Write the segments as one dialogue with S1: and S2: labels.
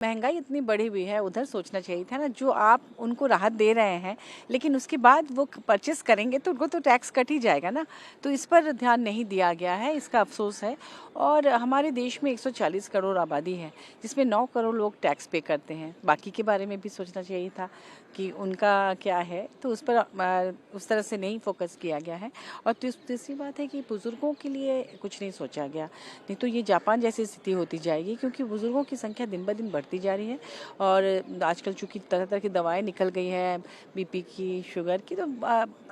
S1: महंगाई इतनी बढ़ी हुई है, उधर सोचना चाहिए था ना। जो आप उनको राहत दे रहे हैं लेकिन उसके बाद वो परचेस करेंगे तो उनको तो टैक्स कट ही जाएगा ना। तो इस पर ध्यान नहीं दिया गया है, इसका अफसोस है। और हमारे देश में 140 करोड़ आबादी है जिसमें 9 करोड़ लोग टैक्स पे करते हैं। बाकी के बारे में भी सोचना चाहिए था कि उनका क्या है, तो उस पर उस तरह से नहीं फोकस किया गया है। और तीसरी बात है कि बुज़ुर्गों के लिए कुछ नहीं सोचा गया, नहीं तो ये जापान जैसी स्थिति होती जाएगी, क्योंकि बुज़ुर्गों की संख्या दिन ब दिन बढ़ती जा रही है। और आजकल चूँकि तरह तरह की दवाएं निकल गई हैं, बीपी की, शुगर की, तो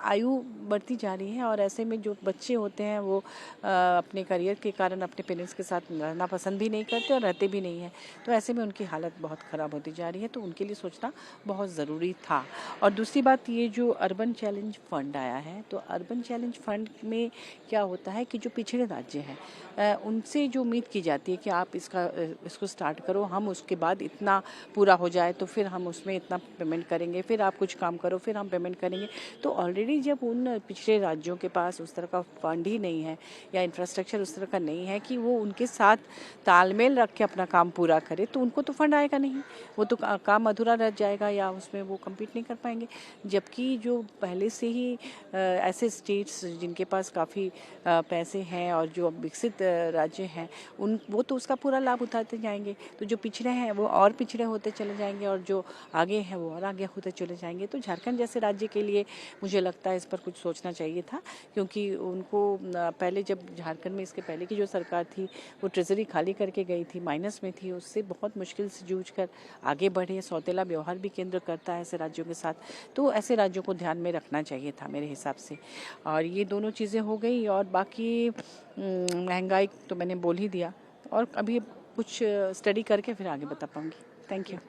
S1: आयु बढ़ती जा रही है। और ऐसे में जो बच्चे होते हैं वो अपने करियर के कारण अपने पेरेंट्स के साथ रहना पसंद भी नहीं करते और रहते भी नहीं हैं। तो ऐसे में उनकी हालत बहुत ख़राब होती जा रही है, तो उनके लिए सोचना बहुत ज़रूरी था। और दूसरी बात, ये जो अर्बन चैलेंज फंड आया है, तो अर्बन चैलेंज फंड में क्या होता है कि जो पिछड़े राज्य हैं उनसे जो उम्मीद की जाती है कि आप इसको स्टार्ट करो, हम उसके बाद इतना पूरा हो जाए तो फिर हम उसमें इतना पेमेंट करेंगे, फिर आप कुछ काम करो फिर हम पेमेंट करेंगे। तो ऑलरेडी जब उन पिछड़े राज्यों के पास उस तरह का फंड ही नहीं है या इंफ्रास्ट्रक्चर उस तरह का नहीं है कि वो उनके साथ तालमेल रख के अपना काम पूरा करे, तो उनको तो फंड आएगा नहीं, वो तो काम अधूरा रह जाएगा या उसमें वो कम्पीट नहीं कर पाएंगे। जबकि जो पहले से ही ऐसे स्टेट्स जिनके पास काफ़ी पैसे हैं और जो विकसित राज्य हैं वो तो उसका पूरा लाभ उठाते जाएंगे। तो जो पिछड़े हैं वो और पिछड़े होते चले जाएंगे और जो आगे हैं वो और आगे होते चले जाएंगे। तो झारखंड जैसे राज्य के लिए मुझे लगता है इस पर कुछ सोचना चाहिए था, क्योंकि उनको पहले जब झारखंड में इसके पहले की जो सरकार थी वो ट्रेजरी खाली करके गई थी, माइनस में थी, उससे बहुत मुश्किल से जूझ कर आगे बढ़े। सौतेला व्यवहार भी केंद्र करता है ऐसे राज्यों के साथ, तो ऐसे राज्यों को ध्यान में रखना चाहिए था मेरे हिसाब से। और ये दोनों चीज़ें हो गई। और बाकी महंगाई तो मैंने बोल ही दिया, और अभी कुछ स्टडी करके फिर आगे बता पाऊँगी। Thank you.